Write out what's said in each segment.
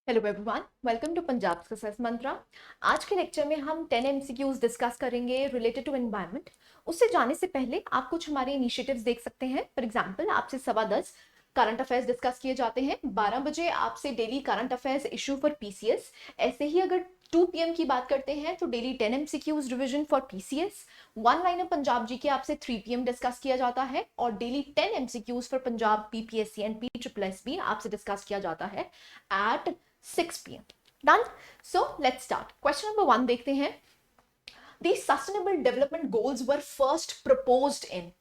Hello everyone, welcome to Punjab success mantra. आज के lecture में हम 10 एमसीक्यूज डिस्कस करेंगे रिलेटेड टू एनवायरनमेंट। उससे जाने से पहले आप कुछ हमारे इनिशिएटिव्स देख सकते हैं। फॉर एग्जांपल, आपसे 10:15 करंट अफेयर्स डिस्कस किए जाते हैं। 12 बजे आपसे daily current affairs issue for PCS. ऐसे ही अगर 2 PM की बात करते हैं तो daily 10 MCQs revision for PCS. One liner Punjab G K आपसे 3 PM डिस्कस किया जाता है और daily 10 MCQs for Punjab PPSC and PSSS भी आपसे डिस्कस किया जाता है at 6 PM. Done? So let's start. Question number 1 देखते हैं. These sustainable development goals were first proposed in.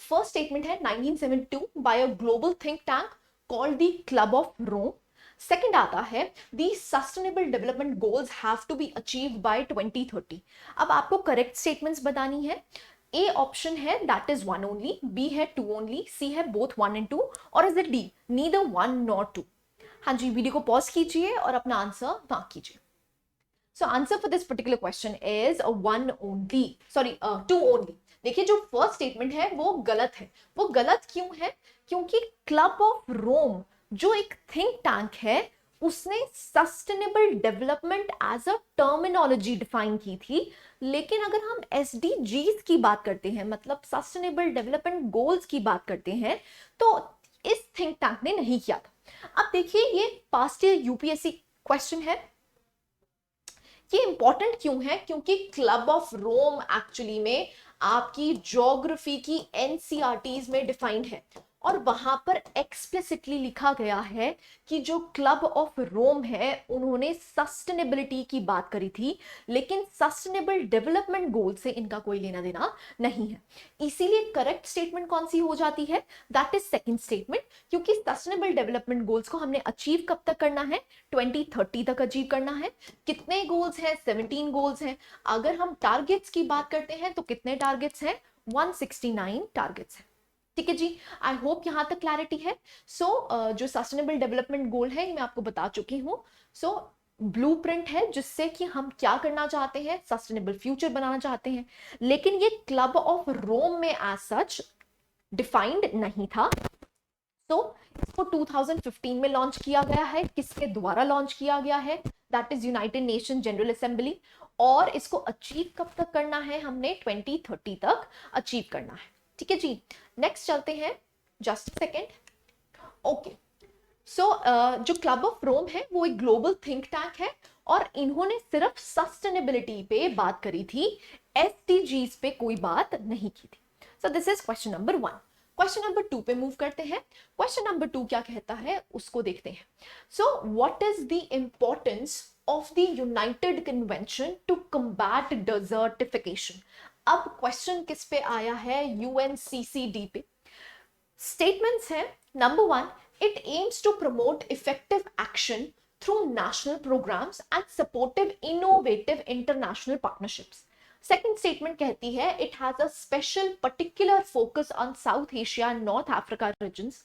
First statement है 1972 by a global think tank called the Club of Rome. Second आता है these sustainable development goals have to be achieved by 2030. अब आपको correct statements बतानी है. A option है that is 1 only, B है 2 only, C है both 1 and 2 और is it D neither 1 nor 2. हाँ जी, वीडियो को पॉज कीजिए और अपना आंसर मार्क कीजिए। So answer for this particular question is 1 only, sorry 2 only. देखिए, जो फर्स्ट स्टेटमेंट है वो गलत है। वो गलत क्यों है? क्योंकि क्लब ऑफ रोम जो एक थिंक टैंक है उसने sustainable development as a terminology define की थी, लेकिन अगर हम SDGs की बात करते हैं, मतलब सस्टेनेबल डेवलपमेंट गोल्स की बात करते हैं, तो इस थिंक टैंक ने नहीं किया था। अब देखिए, ये पास्ट ईयर यूपीएससी क्वेश्चन है। ये इंपॉर्टेंट क्यों है? क्योंकि क्लब ऑफ रोम एक्चुअली में आपकी ज्योग्राफी की एनसीईआरटीज में डिफाइंड है और वहां पर एक्सप्लिसिटली लिखा गया है कि जो क्लब ऑफ रोम है उन्होंने सस्टेनेबिलिटी की बात करी थी, लेकिन सस्टेनेबल डेवलपमेंट गोल से इनका कोई लेना देना नहीं है। इसीलिए करेक्ट स्टेटमेंट कौन सी हो जाती है? दैट इज सेकंड स्टेटमेंट, क्योंकि सस्टेनेबल डेवलपमेंट गोल्स को हमने अचीव कब तक करना है? 2030 तक अचीव करना है। कितने गोल्स हैं? 17 गोल्स हैं। अगर हम टारगेट्स की बात करते हैं तो कितने टारगेट्स हैं? 169 टारगेट्स हैं। ठीक है जी, आई होप यहां तक क्लैरिटी है। जो सस्टेनेबल डेवलपमेंट गोल है मैं आपको बता चुकी हूं। ब्लूप्रिंट है जिससे कि हम क्या करना चाहते हैं, सस्टेनेबल फ्यूचर बनाना चाहते हैं, लेकिन ये क्लब ऑफ रोम में एज सच डिफाइंड नहीं था। इसको 2015 में लॉन्च किया गया है। किसके द्वारा लॉन्च किया गया है? That is United nation general assembly. और इसको अचीव कब तक करना है? हमने 2030 तक अचीव करना है। ठीक है जी, नेक्स्ट चलते हैं। Just second. ओके, जो क्लब ऑफ रोम है वो एक ग्लोबल थिंक टैंक है और इन्होंने सिर्फ सस्टेनेबिलिटी पे बात करी थी, SDGs पे कोई बात नहीं की थी। सो this is question number 1। Question number 2 पे मूव करते हैं। क्वेश्चन नंबर 2 क्या कहता है उसको देखते हैं। What is the importance of the united convention to combat desertification? अब क्वेश्चन किस पे आया है? UNCCD पे। स्टेटमेंट्स है। Number 1, it aims to promote effective action through national programmes and supportive innovative international partnerships. Second statement कहती है it has a special particular focus on South Asia and North Africa regions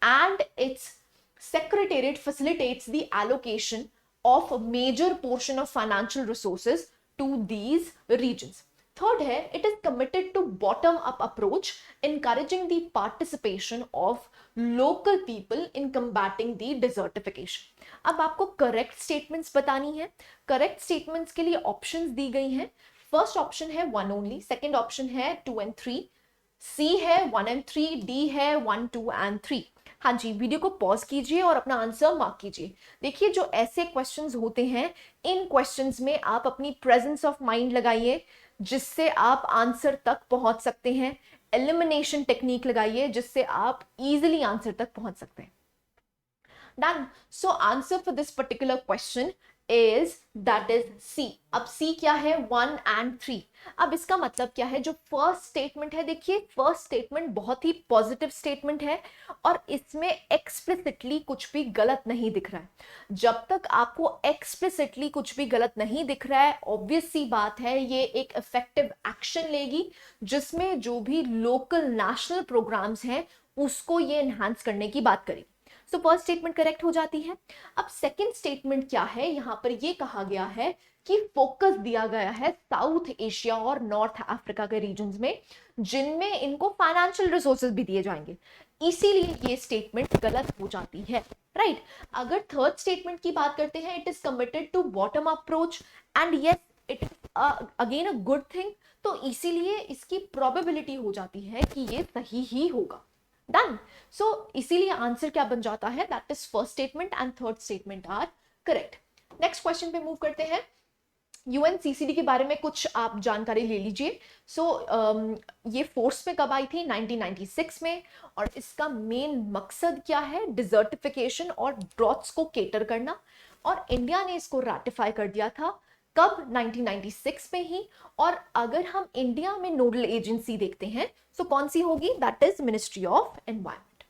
and its secretariat facilitates the allocation of a major portion of financial resources to these regions. Third है, it is committed to bottom up approach, encouraging the participation of local people in combating the desertification. अब आपको correct statements बतानी है। correct statements के लिए options दी गई हैं। First option है 1 only, सेकेंड ऑप्शन है 2 and 3, C है 1 and 3, D है 1, 2 and 3। हाँ जी, वीडियो को पॉज कीजिए और अपना आंसर मार्क कीजिए। देखिए, जो ऐसे क्वेश्चंस होते हैं, इन क्वेश्चंस में आप अपनी प्रेजेंस ऑफ माइंड लगाइए जिससे आप आंसर तक पहुंच सकते हैं। एलिमिनेशन टेक्निक लगाइए जिससे आप इजीली आंसर तक पहुंच सकते हैं। Done. Answer for this particular question is that is C। अब C क्या है? 1 and 3। अब इसका मतलब क्या है? जो फर्स्ट स्टेटमेंट है, देखिए फर्स्ट स्टेटमेंट बहुत ही पॉजिटिव स्टेटमेंट है और इसमें एक्सप्लिसिटली कुछ भी गलत नहीं दिख रहा है। जब तक आपको एक्सप्लिसिटली कुछ भी गलत नहीं दिख रहा है, ऑब्वियस सी बात है ये एक इफेक्टिव एक्शन लेगी जिसमें जो भी लोकल नेशनल प्रोग्राम्स हैं उसको ये एनहांस करने की बात करेगी। फर्स्ट स्टेटमेंट करेक्ट हो जाती है। अब सेकंड स्टेटमेंट क्या है? यहां पर ये कहा गया है कि फोकस दिया गया है साउथ एशिया और नॉर्थ अफ्रीका के रीजन्स में, जिनमें इनको फाइनेंशियल रिसोर्सेज भी दिए जाएंगे। इसीलिए ये स्टेटमेंट गलत हो जाती है। राइट। अगर थर्ड स्टेटमेंट की बात करते हैं, it is committed to bottom approach and yes it is again a good thing, तो इसीलिए इसकी प्रोबेबिलिटी हो जाती है कि ये सही ही होगा। डन। सो इसीलिए आंसर क्या बन जाता है, that is first statement and third statement are correct. Next question पे मूव करते हैं। यूएनसीसीडी के बारे में कुछ आप जानकारी ले लीजिए। ये फोर्स में कब आई थी, 1996 में, और इसका मेन मकसद क्या है, डिजर्टिफिकेशन और ड्रॉट्स को केटर करना, और इंडिया ने इसको रैटिफाई कर दिया था कब, 1996 में ही। और अगर हम इंडिया में नोडल एजेंसी देखते हैं तो कौन सी होगी, that is ministry of environment.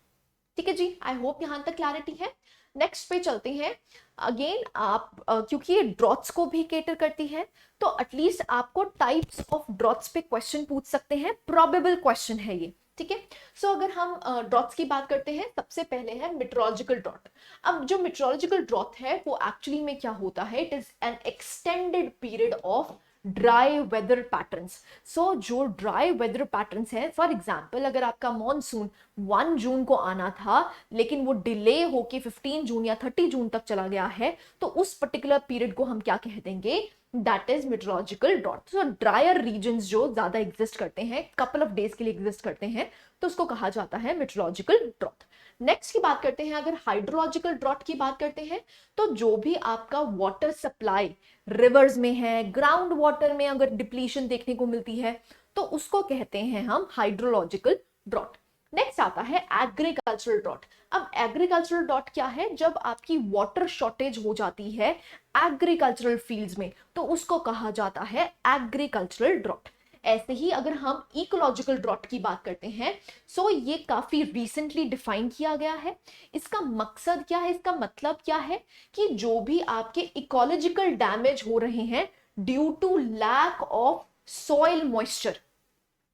ठीक है जी, आई होप यहां तक क्लैरिटी है। नेक्स्ट पे चलते हैं। अगेन आप क्योंकि ये ड्रॉट्स को भी केटर करती है, तो एटलीस्ट आपको टाइप्स ऑफ ड्रॉट्स पे क्वेश्चन पूछ सकते हैं, प्रोबेबल क्वेश्चन है ये। ठीक है। सो अगर हम ड्रॉट्स की बात करते हैं, सबसे पहले है मेट्रोलॉजिकल ड्रॉट। अब जो मेट्रोलॉजिकल ड्रॉट है वो एक्चुअली में क्या होता है, it is an extended period of dry weather patterns. So जो ड्राई वेदर पैटर्न्स है, फॉर एग्जाम्पल अगर आपका मॉनसून 1 जून को आना था लेकिन वो डिले होके 15 जून या 30 जून तक चला गया है, तो उस पर्टिकुलर पीरियड को हम क्या कह देंगे, that is meteorological drought. So drier regions जो ज्यादा एग्जिस्ट करते हैं, कपल ऑफ डेज के लिए एग्जिस्ट करते हैं, तो उसको कहा जाता है मेट्रोलॉजिकल ड्रॉट। नेक्स्ट की बात करते हैं, अगर हाइड्रोलॉजिकल ड्रॉट की बात करते हैं, तो जो भी आपका वाटर सप्लाई रिवर्स में है, ग्राउंड वाटर में अगर डिप्लीशन देखने को मिलती है, तो उसको कहते हैं हम हाइड्रोलॉजिकल ड्रॉट। नेक्स्ट आता है एग्रीकल्चरल ड्रॉट। अब एग्रीकल्चरल ड्रॉट क्या है, जब आपकी वाटर शॉर्टेज हो जाती है एग्रीकल्चरल फील्ड्स में, तो उसको कहा जाता है एग्रीकल्चरल ड्रॉट। ऐसे ही अगर हम इकोलॉजिकल ड्रॉट की बात करते हैं, सो ये काफी रिसेंटली डिफाइन किया गया है। इसका मकसद क्या है, इसका मतलब क्या है कि जो भी आपके इकोलॉजिकल डैमेज हो रहे हैं due to lack of soil moisture,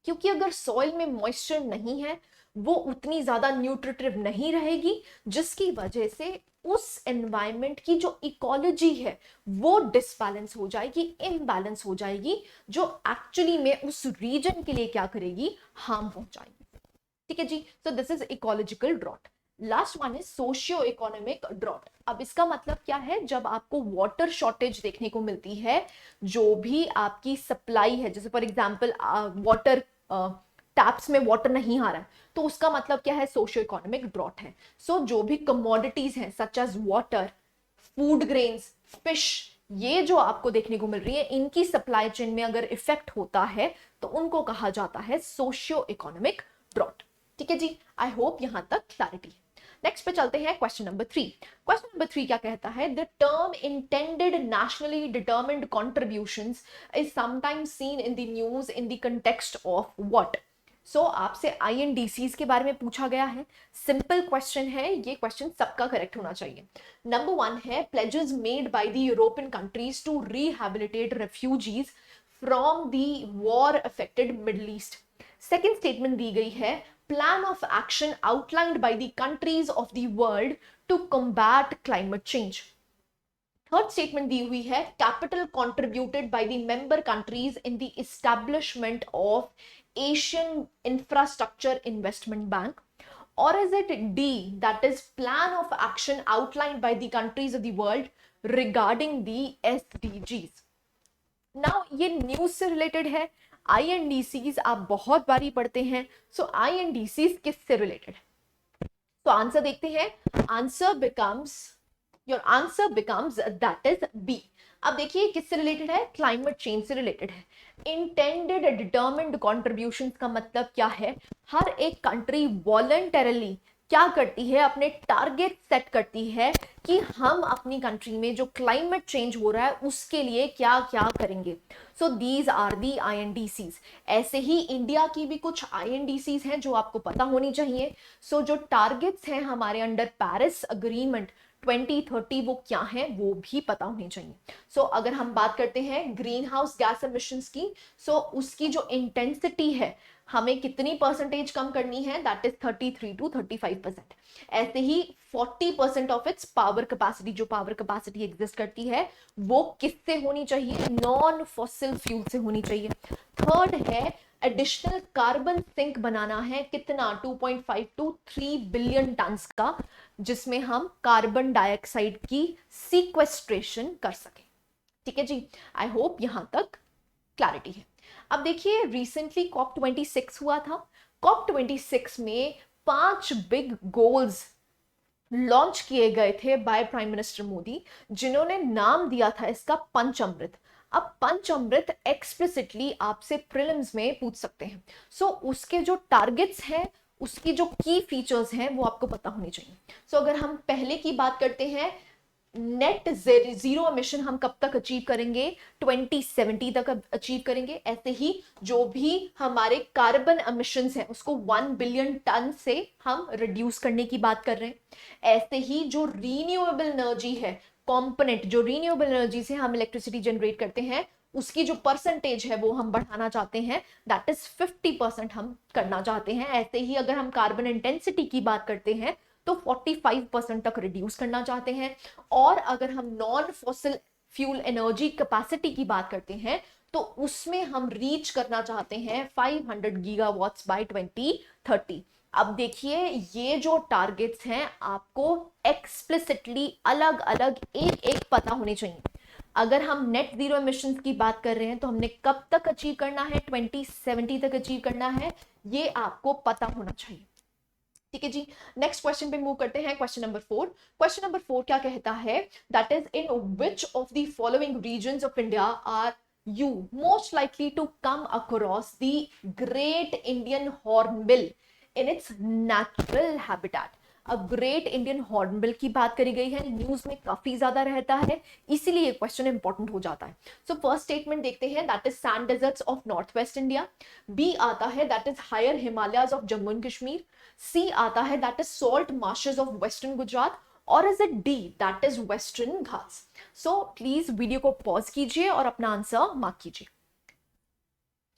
क्योंकि अगर सॉइल में मॉइस्चर नहीं है, वो उतनी ज्यादा न्यूट्रिटिव नहीं रहेगी, जिसकी वजह से उस एनवायरनमेंट की जो इकोलॉजी है वो डिसबैलेंस हो जाएगी, इम्बैलेंस हो जाएगी, जो एक्चुअली में उस रीजन के लिए क्या करेगी, हार्म पहुंचाएगी। ठीक है जी। So this is ecological drought. Last one is socio economic drought. अब इसका मतलब क्या है, जब आपको वाटर शॉर्टेज देखने को मिलती है, जो भी आपकी सप्लाई है, जैसे फॉर एग्जांपल वाटर टैप्स में वाटर नहीं आ रहा है, तो उसका मतलब क्या है, सोशियो इकोनॉमिक ड्रॉट है। सो जो भी कमोडिटीज हैं such as water, food grains, fish, ये जो आपको देखने को मिल रही है, इनकी सप्लाई चेन में अगर इफेक्ट होता है तो उनको कहा जाता है सोशियो इकोनॉमिक ड्रॉट। ठीक है जी, आई होप यहां तक क्लैरिटी। नेक्स्ट पे चलते हैं, क्वेश्चन नंबर 3। क्वेश्चन नंबर 3 क्या कहता है, the term intended nationally determined contributions is sometimes seen in the news in the context of what. So आपसे INDCs के बारे में पूछा गया है, सिंपल क्वेश्चन है, ये क्वेश्चन सबका करेक्ट होना चाहिए। नंबर 1 है, pledges made by the European countries to rehabilitate refugees from the war affected Middle East. Second statement दी गई है, plan of action outlined by the countries of the world to combat climate change. Third statement दी हुई है, capital contributed by the member countries in the establishment of Asian Infrastructure Investment Bank. Or is it D, that is plan of action outlined by the countries of the world regarding the SDGs? Now ये news से related है, INDCs आप बहुत बारी पढ़ते हैं, सो INDCs किससे related है, तो आंसर देखते हैं। Your answer becomes that is B. अब देखिए किससे रिलेटेड है, क्लाइमेट चेंज से रिलेटेड है। इंटेंडेड डिटर्मिन्ड कॉन्ट्रीब्यूशंस का मतलब क्या है, हर एक कंट्री वॉलंटरली क्या करती है, अपने टारगेट सेट करती है कि हम अपनी कंट्री में जो क्लाइमेट चेंज हो रहा है उसके लिए क्या क्या करेंगे। So these are the INDCs। ऐसे ही इंडिया की भी कुछ INDCs हैं जो आपको पता होनी चाहिए। सो जो टारगेट्स हैं हमारे अंडर पेरिस अग्रीमेंट 2030 वो क्या है वो भी पता होनी चाहिए। सो अगर हम बात करते हैं ग्रीन हाउस गैस एमिशंस की, सो उसकी जो इंटेंसिटी है हमें कितनी परसेंटेज कम करनी है, दैट इज 33 to 35%। ऐसे ही 40% ऑफ इट्स पावर कैपेसिटी, जो पावर कैपेसिटी एग्जिस्ट करती है वो किससे होनी चाहिए, नॉन फॉसिल फ्यूल से होनी चाहिए। थर्ड है एडिशनल कार्बन सिंक बनाना है, कितना 2.5 to 3 बिलियन टन्स का, जिसमें हम कार्बन डाइऑक्साइड की सीक्वेस्ट्रेशन कर सकें। ठीक है जी, आई होप यहां तक क्लैरिटी है। अब देखिए रिसेंटली COP26 हुआ था। COP26 में 5 बिग गोल्स लॉन्च किए गए थे बाय प्राइम मिनिस्टर मोदी, जिन्होंने नाम दिया था इसका पंचामृत। अब पंचामृत एक्सप्लिसिटली आपसे प्रीलिम्स में पूछ सकते हैं। सो उसके जो टारगेट्स हैं, उसकी जो की फीचर्स हैं, वो आपको पता होने चाहिए। सो अगर हम पहले की बात करते हैं, नेट जीरो एमिशन हम कब तक अचीव करेंगे, 2070 तक अचीव करेंगे। ऐसे ही जो भी हमारे कार्बन एमिशंस हैं उसको 1 बिलियन टन से हम रिड्यूस करने की बात कर रहे हैं। ऐसे ही जो रीन्यूएबल एनर्जी है कंपोनेंट, जो रीन्यूएबल एनर्जी से हम इलेक्ट्रिसिटी जनरेट करते हैं, उसकी जो परसेंटेज है वो हम बढ़ाना चाहते हैं, दैट इज 50% हम करना चाहते हैं। ऐसे ही अगर हम कार्बन इंटेंसिटी की बात करते हैं तो 45% तक रिड्यूस करना चाहते हैं। और अगर हम non fossil fuel energy capacity की बात करते हैं तो उसमें हम रीच करना चाहते हैं 500 गीगावाट्स बाय 2030। अब देखिए ये जो टारगेट्स हैं आपको एक्सप्लिसिटली अलग अलग एक एक पता होने चाहिए। अगर हम नेट जीरो एमिशंस की बात कर रहे हैं तो हमने कब तक अचीव करना है, 2070 तक अचीव करना है, ये आपको पता होना चाहिए। ठीक है जी, नेक्स्ट क्वेश्चन पे मूव करते हैं। Question number 4। क्वेश्चन नंबर 4 क्या कहता है, that is in which of the following regions of India are you most likely to come across the great Indian hornbill in its natural habitat. अब great Indian hornbill की बात करी गई है, news में काफी ज्यादा रहता है, इसीलिए क्वेश्चन इंपॉर्टेंट हो जाता है। सो फर्स्ट स्टेटमेंट देखते हैं, that is sand deserts of north west India. B आता है that is higher Himalayas of Jammu and Kashmir. C आता है that is salt marshes of western Gujarat. और is it D that is western Ghats. So please video को pause कीजिए और अपना answer mark कीजिए।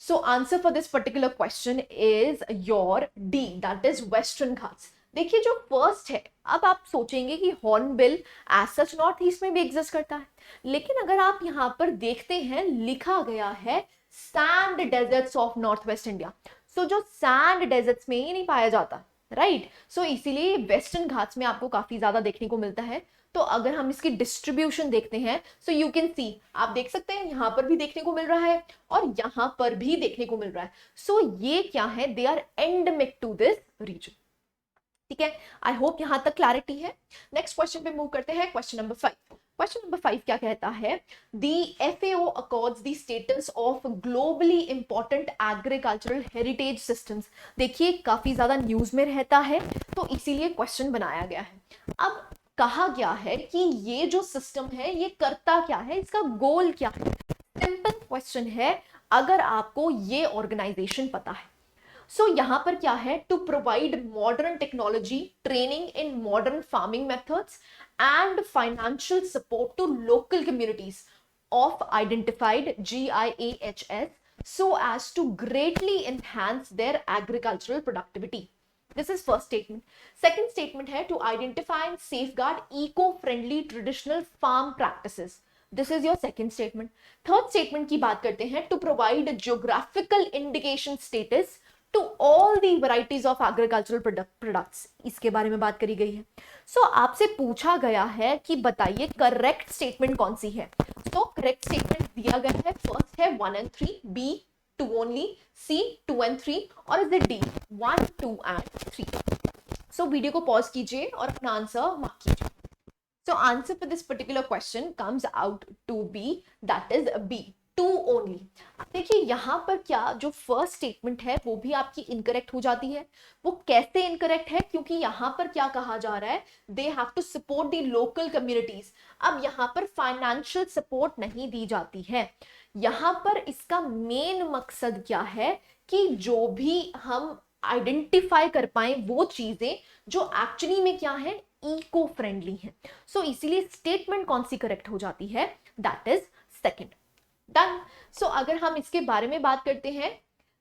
So answer for this particular question is your D, that is Western Ghats। देखिए जो first है, अब आप सोचेंगे कि hornbill as such North East में भी एग्जिस्ट करता है, लेकिन अगर आप यहाँ पर देखते हैं लिखा गया है sand deserts of north west India. So जो सैंड डेजर्ट्स में ही नहीं पाया जाता, राइट। सो इसीलिए वेस्टर्न घाट्स में आपको काफी ज्यादा देखने को मिलता है। तो अगर हम इसकी डिस्ट्रीब्यूशन देखते हैं, सो यू कैन सी, आप देख सकते हैं यहां पर भी देखने को मिल रहा है और यहां पर भी देखने को मिल रहा है। सो ये क्या है, they are endemic to this region. ठीक है, आई होप यहां तक क्लैरिटी है। नेक्स्ट क्वेश्चन पे मूव करते हैं, क्वेश्चन नंबर 5। क्वेश्चन नंबर 5 क्या कहता है, the FAO accords the status of globally important agricultural heritage systems. देखिए काफी ज्यादा न्यूज में रहता है तो इसीलिए क्वेश्चन बनाया गया है। अब कहा गया है कि ये जो सिस्टम है ये करता क्या है, इसका गोल क्या है। सिंपल क्वेश्चन है, अगर आपको ये ऑर्गेनाइजेशन पता है। सो यहां पर क्या है, to provide modern technology, training in modern farming methods and financial support to local communities of identified GIAHS so as to greatly enhance their agricultural productivity. This is first statement. Second statement है to identify and safeguard eco-friendly traditional farm practices. This is your second statement. Third statement की बात करते हैं, to provide geographical indication status to all the varieties of agricultural products. इसके बारे में बात करी गई है। So आपसे पूछा गया है कि बताइए करेक्ट स्टेटमेंट कौन सी है। तो करेक्ट स्टेटमेंट दिया गया है, फर्स्ट है 1 and 3, B 2 only, C 2 and 3, और is it D 1 2 and 3। So video को पॉज कीजिए और अपना आंसर मार्क कीजिए। So answer for this particular question comes out to be, that is B 2 only। देखिए यहां पर क्या जो फर्स्ट स्टेटमेंट है वो भी आपकी इनकरेक्ट हो जाती है। वो कैसे इनकरेक्ट है, क्योंकि यहां पर क्या कहा जा रहा है, they have to support the local communities. अब यहां पर फाइनेंशियल सपोर्ट नहीं दी जाती है। यहां पर इसका मेन मकसद क्या है कि जो भी हम आइडेंटिफाई कर पाए वो चीजें जो एक्चुअली में क्या है, इको फ्रेंडली है। सो इसीलिए स्टेटमेंट कौन सी करेक्ट हो जाती है, दैट इज सेकंड। डन। सो अगर हम इसके बारे में बात करते हैं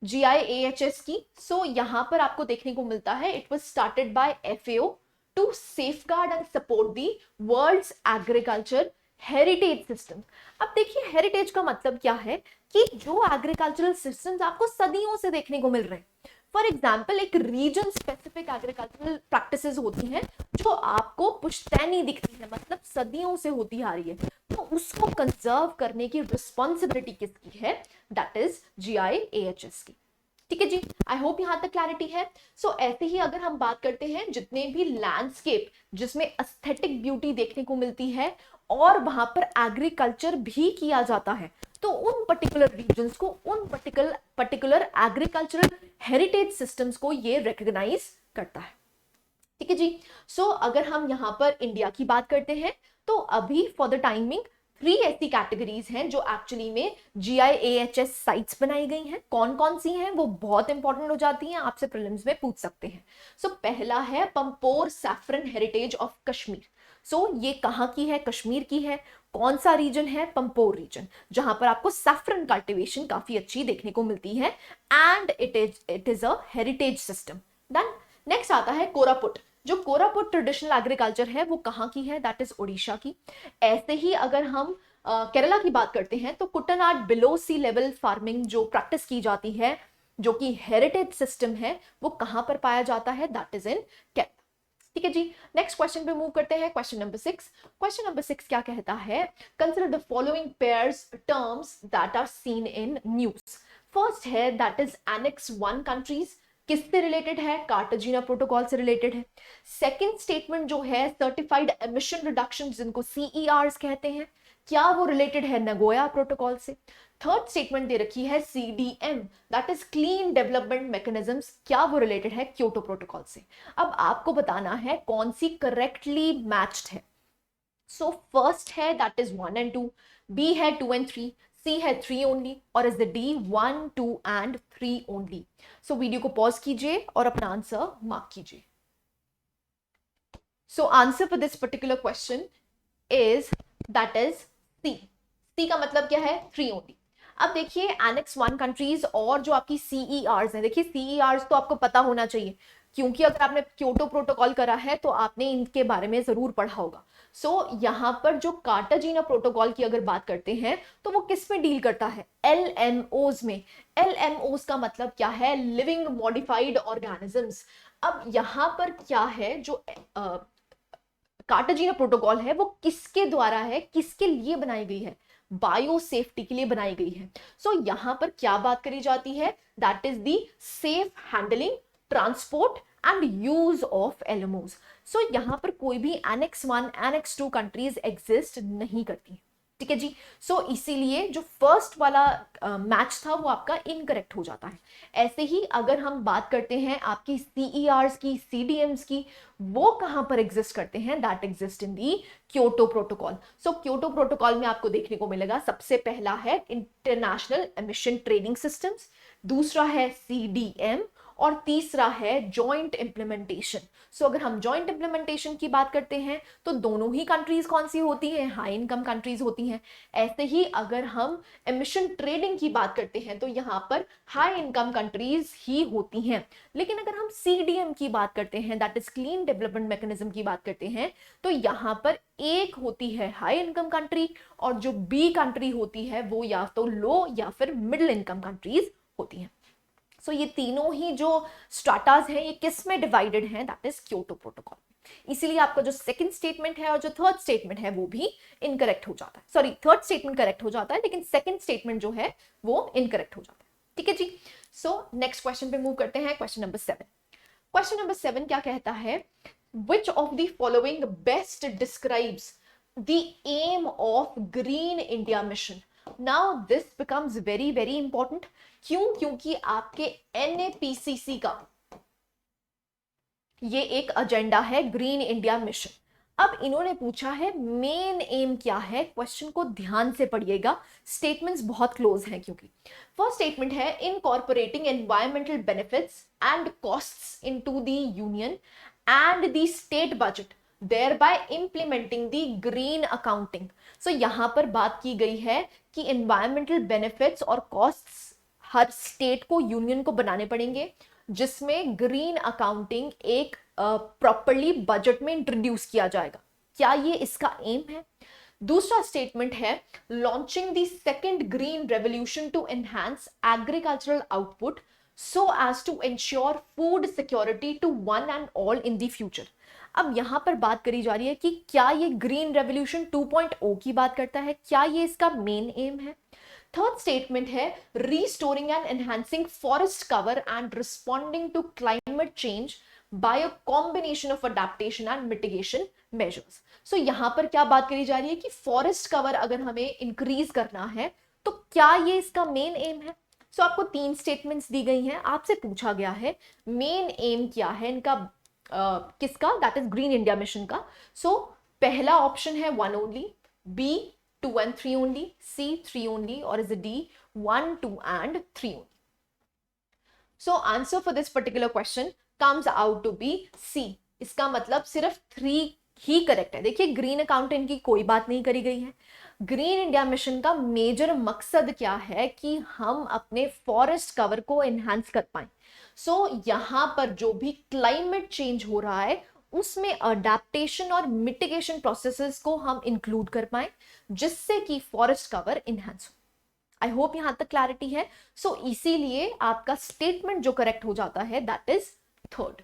GIAHS की, सो यहां पर आपको देखने को मिलता है, it was started by FAO to safeguard and support the world's agriculture heritage system. अब देखिए हेरिटेज का मतलब क्या है कि जो एग्रीकल्चरल सिस्टम्स आपको सदियों से देखने को मिल रहे हैं। फॉर एग्जाम्पल एक रीजन स्पेसिफिक एग्रीकल्चरल प्रैक्टिसेस होती हैं जो आपको पुश्तैनी दिखती है, मतलब सदियों से होती आ रही है, तो उसको कंजर्व करने की रिस्पॉन्सिबिलिटी किसकी है? दैट इज GIAHS की। ठीक है जी, आई होप यहां तक क्लैरिटी है। सो ऐसे ही अगर हम बात करते हैं जितने भी लैंडस्केप जिसमें एस्थेटिक ब्यूटी देखने को मिलती है और वहां पर एग्रीकल्चर भी किया जाता है, तो उन पर्टिकुलर रीजन्स को, उन पर्टिकुलर एग्रीकल्चरल हेरिटेज सिस्टम्स को ये रिकॉग्नाइज करता है। ठीक है जी। सो अगर हम यहां पर इंडिया की बात करते हैं तो अभी फॉर द टाइमिंग 3 ऐसी कैटेगरीज हैं जो एक्चुअली में GIAHS साइट्स बनाई गई हैं। कौन कौन सी हैं वो बहुत इंपॉर्टेंट हो जाती हैं, आपसे प्रीलिम्स में पूछ सकते हैं। सो पहला है Pampore saffron heritage of Kashmir. So ये कहाँ की है? कश्मीर की है। कौन सा रीजन है? पंपोर रीजन, जहां पर आपको सैफरन कल्टीवेशन काफी अच्छी देखने को मिलती है and it is a heritage system. Then next आता है कोरापुट। जो कोरापुट ट्रेडिशनल एग्रीकल्चर है वो कहाँ की है? दैट इज ओडिशा की। ऐसे ही अगर हम केरला की बात करते हैं तो कुटनाड बिलो सी लेवल फार्मिंग जो प्रैक्टिस की जाती है, जो कि हेरिटेज सिस्टम है, वो कहां पर पाया जाता है? दैट इज इन केरला। ठीक है जी। नेक्स्ट क्वेश्चन पे मूव करते हैं, क्वेश्चन नंबर 6। क्वेश्चन नंबर 6 क्या कहता है? Consider the following pairs terms that are seen in news. First है दैट इज एनेक्स 1 कंट्रीज। किससे रिलेटेड है? कार्टाजीना प्रोटोकॉल से रिलेटेड है। सेकंड स्टेटमेंट जो है सर्टिफाइड एमिशन रिडक्शन जिनको CERs कहते हैं, क्या वो रिलेटेड है नगोया प्रोटोकॉल से? थर्ड स्टेटमेंट दे रखी है CDM that is clean development mechanisms, क्या वो रिलेटेड है क्योटो प्रोटोकॉल से? अब आपको बताना है कौन सी करेक्टली मैच्ड है। सो फर्स्ट है दैट इज 1 and 2, बी है 2 and 3, सी है 3 ओनली, और is the D 1, 2 and 3 only. So video को पॉज कीजिए और अपना आंसर मार्क कीजिए। So answer for this particular question is that is C. C का मतलब क्या है? 3 ओनली। अब देखिए एनेक्स 1 कंट्रीज और जो आपकी CERs हैं, देखिए CERs तो आपको पता होना चाहिए क्योंकि अगर आपने क्योटो प्रोटोकॉल करा है तो आपने इनके बारे में जरूर पढ़ा होगा। सो यहाँ पर जो कार्टाजीना प्रोटोकॉल की अगर बात करते हैं तो वो किस में डील करता है? LMOs में। LMOs का मतलब क्या है? Living modified organisms. अब यहाँ पर क्या है, जो कार्टाजीना प्रोटोकॉल है वो किसके द्वारा है, किसके लिए बनाई गई है? बायो सेफ्टी के लिए बनाई गई है। सो यहां पर क्या बात करी जाती है? That is the safe handling, transport and use of LMOs। सो यहां पर कोई भी एनेक्स 1, एनेक्स 2 कंट्रीज एग्जिस्ट नहीं करती। ठीक है जी। सो इसीलिए जो फर्स्ट वाला मैच था वो आपका इनकरेक्ट हो जाता है। ऐसे ही अगर हम बात करते हैं आपकी CERs की, CDMs की, वो कहां पर एग्जिस्ट करते हैं? That exist in the Kyoto protocol. So Kyoto protocol में आपको देखने को मिलेगा सबसे पहला है इंटरनेशनल एमिशन ट्रेडिंग सिस्टम्स, दूसरा है CDM और तीसरा है जॉइंट इंप्लीमेंटेशन। सो अगर हम जॉइंट इंप्लीमेंटेशन की बात करते हैं तो दोनों ही कंट्रीज कौन सी होती हैं? हाई इनकम कंट्रीज होती हैं। ऐसे ही अगर हम एमिशन ट्रेडिंग की बात करते हैं तो यहाँ पर हाई इनकम कंट्रीज ही होती हैं। लेकिन अगर हम CDM की बात करते हैं, that is clean development mechanism की बात करते हैं, तो यहाँ पर एक होती है हाई इनकम कंट्री और जो B कंट्री होती है वो या तो लो या फिर मिडिल इनकम कंट्रीज होती हैं। सो ये तीनों ही जो स्ट्राटास हैं ये किस में डिवाइडेड हैं? That is Kyoto protocol. इसीलिए आपका जो सेकंड स्टेटमेंट है और जो थर्ड स्टेटमेंट है वो भी इनकरेक्ट हो जाता है। सॉरी, थर्ड स्टेटमेंट करेक्ट हो जाता है लेकिन सेकंड स्टेटमेंट जो है वो इनकरेक्ट हो जाता है। ठीक है जी। सो नेक्स्ट क्वेश्चन पे मूव करते हैं, क्वेश्चन नंबर 7। क्वेश्चन नंबर 7 क्या कहता है? Which of the following best describes the aim of Green India Mission? Now this becomes very very important। क्यों? क्योंकि आपके NAPCC का ये एक एजेंडा है ग्रीन इंडिया मिशन। अब इन्होंने पूछा है मेन एम क्या है। क्वेश्चन को ध्यान से पढ़िएगा, स्टेटमेंट्स बहुत क्लोज हैं। क्योंकि फर्स्ट स्टेटमेंट है incorporating environmental benefits and costs into the union and the state budget thereby implementing the green accounting। सो यहां पर बात की गई है कि environmental benefits और costs हर स्टेट को, यूनियन को बनाने पड़ेंगे जिसमें ग्रीन अकाउंटिंग एक प्रॉपरली बजट में इंट्रोड्यूस किया जाएगा। क्या ये इसका एम है? दूसरा स्टेटमेंट है launching the second green revolution to enhance agricultural output so as to ensure food security to one and all in the future. अब यहां पर बात करी जा रही है कि क्या ये ग्रीन रेवोल्यूशन 2.0 की बात करता है, क्या ये इसका मेन एम है। थर्ड स्टेटमेंट है restoring and enhancing forest cover and responding to climate change by a combination of adaptation and mitigation measures. So यहां पर क्या बात करी जा रही है कि फॉरेस्ट कवर अगर हमें इंक्रीज करना है तो क्या ये इसका मेन एम है। सो आपको 3 स्टेटमेंट्स दी गई हैं, आपसे पूछा गया है मेन एम क्या है इनका, किसका, that is green India mission का। सो पहला ऑप्शन है 1 only, B 2 and 3 only, C 3 only, or is it D 1, 2 and 3 only? So answer for this particular question comes out to be C. इसका मतलब सिर्फ 3 ही करेक्ट है। देखिए ग्रीन अकाउंटेंट की कोई बात नहीं करी गई है। ग्रीन इंडिया मिशन का मेजर मकसद क्या है कि हम अपने फॉरेस्ट कवर को एनहांस कर पाए। सो यहां पर जो भी क्लाइमेट चेंज हो रहा है उसमें अडेप्टेशन और मिटिगेशन प्रोसेसेस को हम इंक्लूड कर पाए जिससे कि फॉरेस्ट कवर इनहैंस हो। आई होप यहां तक क्लैरिटी है। सो इसीलिए आपका स्टेटमेंट जो करेक्ट हो जाता है दैट इज थर्ड।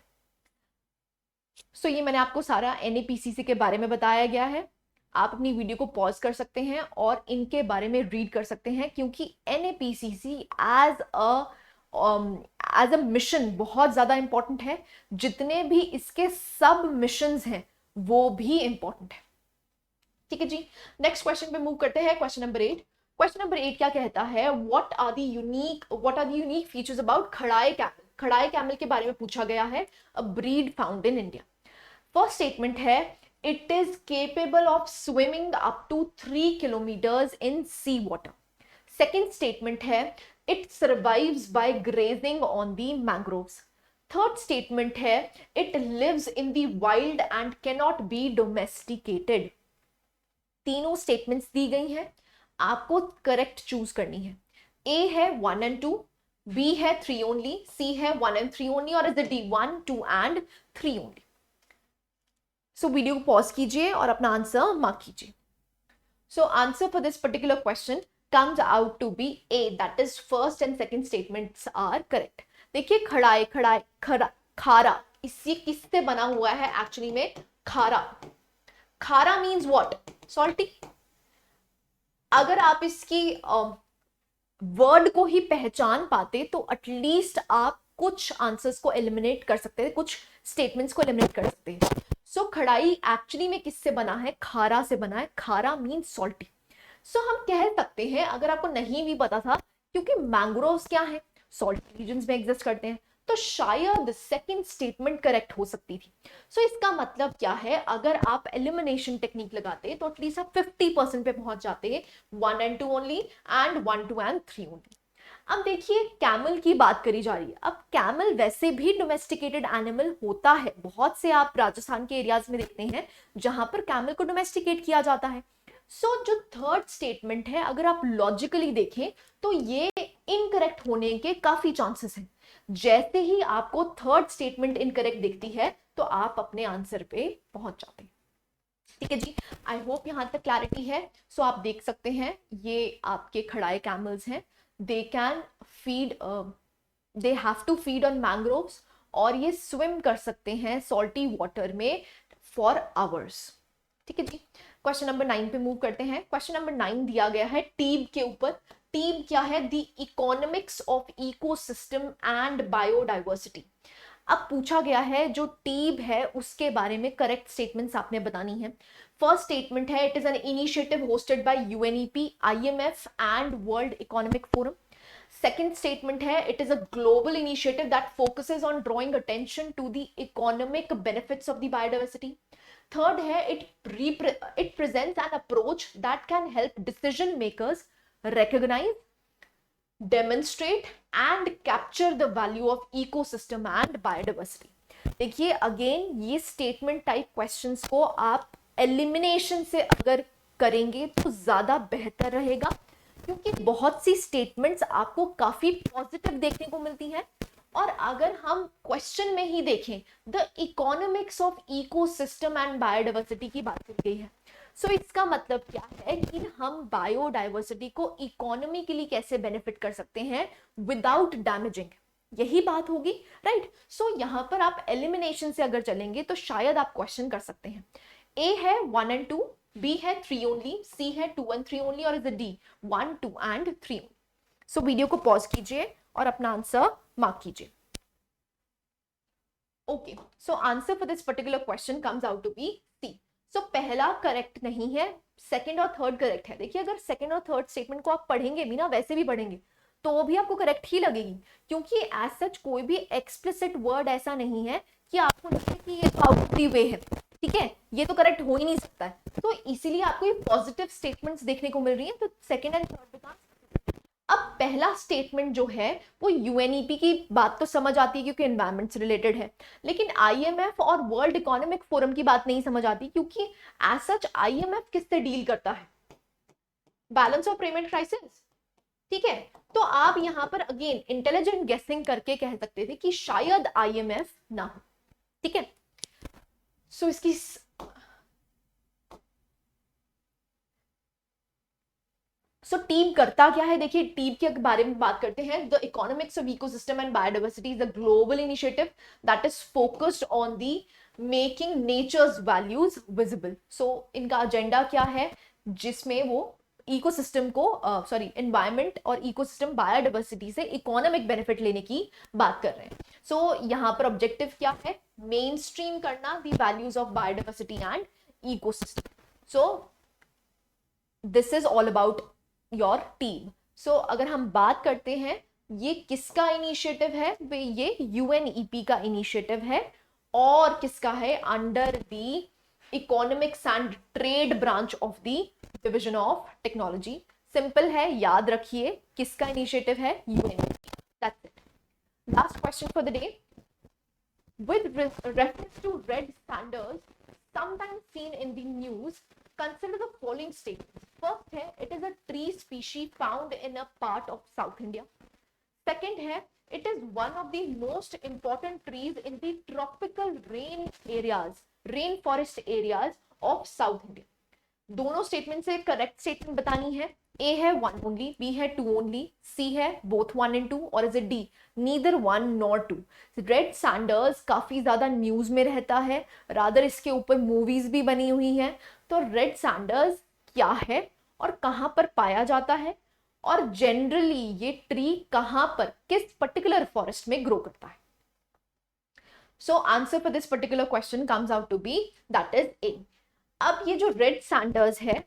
सो ये मैंने आपको सारा एनएपीसीसी के बारे में बताया गया है। आप अपनी वीडियो को पॉज कर सकते हैं और इनके बारे में रीड कर सकते हैं क्योंकि एनएपीसीसी एज अ मिशन बहुत ज्यादा इंपॉर्टेंट है। जितने भी इसके सब मिशंस हैं वो भी इंपॉर्टेंट है। ठीक है जी, नेक्स्ट क्वेश्चन पे मूव करते हैं। Question number 8। क्वेश्चन नंबर 8 क्या कहता है, what are the unique features about Kharai camel. Kharai camel के बारे में पूछा गया है, a breed found in India. First statement है it is capable of swimming up to 3 kilometres in sea water. Second statement है it survives by grazing on the mangroves. Third statement है it lives in the wild and cannot be domesticated. तीनों statements दी गई हैं, आपको correct choose करनी है। ए है 1 and 2, B है 3 only, सी है 1 and 3 only, और is it D 1, 2 and 3 only? So video को पॉज कीजिए और अपना आंसर मार्क कीजिए। So answer for this particular question comes out to be A, that is first and second statements are correct. देखिए खड़ाई खड़ाई खारा, इसी किससे बना हुआ है एक्चुअली में, खारा। खारा मीन्स व्हाट, सॉल्टी। अगर आप इसकी वर्ड को ही पहचान पाते तो एटलीस्ट आप कुछ आंसर्स को एलिमिनेट कर सकते हैं, कुछ स्टेटमेंट्स को एलिमिनेट कर सकते हैं। सो खड़ाई एक्चुअली में किससे बना है, खारा से बना है। खारा मीन्स सॉल्टी। सो हम कह सकते हैं, अगर आपको नहीं भी पता था, क्योंकि मैंग्रोव्स क्या है, सॉल्टी रीजन्स में एग्जिस्ट करते हैं, तो शायद सेकंड स्टेटमेंट करेक्ट हो सकती थी। सो इसका मतलब क्या है, अगर आप एलिमिनेशन टेक्निक लगाते तो एटलीस्ट आप 50% पे पहुंच जाते, 1 and 2 only and 1, 2 and 3 only. अब देखिए कैमल की बात करी जा रही है। अब कैमल वैसे भी डोमेस्टिकेटेड एनिमल होता है, बहुत से आप राजस्थान के एरियाज में देखते हैं जहां पर कैमल को डोमेस्टिकेट किया जाता है। सो जो थर्ड स्टेटमेंट है अगर आप लॉजिकली देखें तो ये इनकरेक्ट होने के काफी चांसेस हैं। जैसे ही आपको थर्ड स्टेटमेंट इनकरेक्ट दिखती है तो आप अपने आंसर पे पहुंच जाते हैं। ठीक है जी, आई होप यहां तक क्लैरिटी है। सो आप देख सकते हैं ये आपके खड़ाए कैमल्स हैं, they can feed, they have to feed on mangroves, और ये स्विम कर सकते हैं सॉल्टी वाटर में फॉर आवर्स। ठीक है जी, क्वेश्चन नंबर 9 पे मूव करते हैं। क्वेश्चन नंबर 9 दिया गया है टीब के ऊपर। टीब क्या है, the economics of ecosystem and biodiversity. अब पूछा गया है जो टीब है उसके बारे में करेक्ट स्टेटमेंट्स आपने बतानी है। फर्स्ट स्टेटमेंट है it is an initiative hosted by UNEP, IMF and world economic forum. Second statement है it is a global initiative that focuses on drawing attention to the economic benefits of the biodiversity. Third है it presents an approach that can help decision makers recognize, demonstrate and capture the value of ecosystem and biodiversity. देखिए again ये statement type questions को आप elimination से अगर करेंगे तो ज्यादा बेहतर रहेगा, क्योंकि बहुत सी स्टेटमेंट्स आपको काफी पॉजिटिव देखने को मिलती हैं। और अगर हम क्वेश्चन में ही देखें the economics of ecosystem and biodiversity की बात की गई है, सो इसका मतलब क्या है कि हम बायोडाइवर्सिटी को इकोनॉमिकली कैसे बेनिफिट कर सकते हैं विदाउट डैमेजिंग, यही बात होगी, राइट। सो यहां पर आप एलिमिनेशन से अगर चलेंगे तो शायद आप क्वेश्चन कर सकते हैं, ए है 1 and 2, बी है 3 ओनली, सी है 2 and 3 ओनली, और is D 1, 2 and 3। So video को पॉज कीजिए और अपना आंसर मार्क कीजिए। Okay, so answer for this particular question comes out to be C. So पहला करेक्ट नहीं है, सेकंड और थर्ड करेक्ट है। देखिए अगर सेकंड और थर्ड स्टेटमेंट को आप पढ़ेंगे भी ना, वैसे भी पढ़ेंगे तो भी आपको करेक्ट ही लगेगी, क्योंकि एज सच कोई भी एक्सप्लिसिट वर्ड ऐसा नहीं है कि आपको लगे कि ये आउटली वे है, ठीक है, ये तो करेक्ट हो ही नहीं सकता है। तो इसीलिए आपको ये पॉजिटिव स्टेटमेंट्स देखने को मिल रही है, तो सेकंड एंड थर्ड बिकम्स। अब पहला स्टेटमेंट जो है वो यूएनईपी की बात तो समझ आती है क्योंकि एनवायरमेंट से रिलेटेड है, लेकिन आईएमएफ और वर्ल्ड इकोनॉमिक फोरम की बात नहीं समझ आती, क्योंकि एज सच आईएमएफ किससे डील करता है, बैलेंस ऑफ पेमेंट क्राइसिस, ठीक है। तो आप यहां पर अगेन इंटेलिजेंट गेसिंग करके कह सकते थे कि शायद आईएमएफ ना हो, ठीक है। सो इसकी सो टीम करता क्या है, देखिए टीम के बारे में बात करते हैं। The economics of ecosystem and biodiversity is a global initiative that is focused on the making nature's values visible. So इनका एजेंडा क्या है, जिसमें वो इकोसिस्टम को सॉरी एनवायरमेंट और इकोसिस्टम बायोडाइवर्सिटी से इकोनॉमिक बेनिफिट लेने की बात कर रहे हैं। सो यहाँ पर ऑब्जेक्टिव क्या है, मेन स्ट्रीम करना the values of biodiversity and ecosystem. So this is all about your team. So अगर हम बात करते हैं ये किसका इनिशिएटिव है, ये यूएनईपी का इनिशिएटिव है, और किसका है, under the economics and trade branch of the division of technology. Simple है, याद रखिए किसका इनिशिएटिव है, UNEP. That's it. Last question for the day, with reference to red standards sometimes seen in the news, consider the following statements. First है, it is a tree species found in a part of South India. Second है, it is one of the most important trees in the tropical rainforest areas of South India. दोनों statement से correct statement बतानी है। ए है 1 only, B है 2 only, सी है both 1 and 2, और is it D neither 1 nor 2। Red Sanders काफी ज्यादा न्यूज में रहता है, रादर इसके ऊपर मूवीज भी बनी हुई हैं। तो रेड सैंडर्स क्या है और कहाँ पर पाया जाता है, और जनरली ये ट्री कहाँ पर किस पर्टिकुलर फॉरेस्ट में ग्रो करता है। So answer for this particular question comes out to be that is A. अब ये जो रेड सैंडर्स है,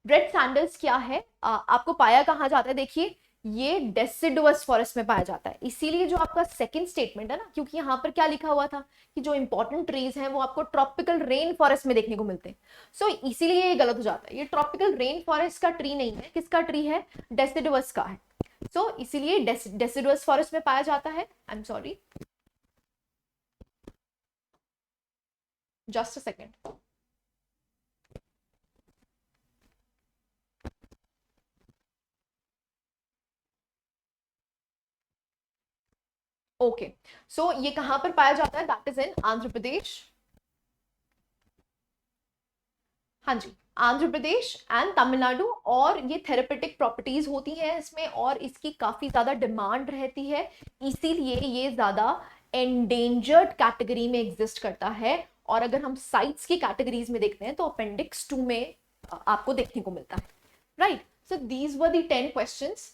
रेड सैंडर्स क्या है, आपको पाया कहाँ जाता है, देखिए ये डेसिडुअस फॉरेस्ट में पाया जाता है। इसीलिए जो आपका सेकंड स्टेटमेंट है ना, क्योंकि यहाँ पर क्या लिखा हुआ था कि जो इंपॉर्टेंट ट्रीज हैं वो आपको ट्रॉपिकल रेन फॉरेस्ट में देखने को मिलते हैं। सो इसीलिए ये गलत हो जाता है। ये ट्रॉपिकल रेन फॉरेस्ट का ट्री नहीं है, किसका ट्री है, डेसिडुअस का है। सो इसीलिए डेसिडुअस फॉरेस्ट में पाया जाता है। I am sorry, just a second. Okay, so ये कहां पर पाया जाता है, that is in Andhra Pradesh. हाँ जी, आंध्र प्रदेश एंड तमिलनाडु। और ये थेरेपेटिक प्रॉपर्टीज होती हैं इसमें, और इसकी काफी ज्यादा डिमांड रहती है, इसीलिए ये ज्यादा एंडेंजर्ड कैटेगरी में एग्जिस्ट करता है। और अगर हम साइट्स की कैटेगरीज में देखते हैं तो अपेंडिक्स 2 में आपको देखने को मिलता है, right. So these were the 10 questions.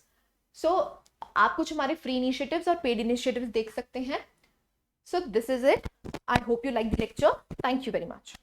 So आप कुछ हमारे फ्री इनिशिएटिव्स और पेड इनिशिएटिव्स देख सकते हैं। So this is it. I hope you like the lecture. Thank you very much.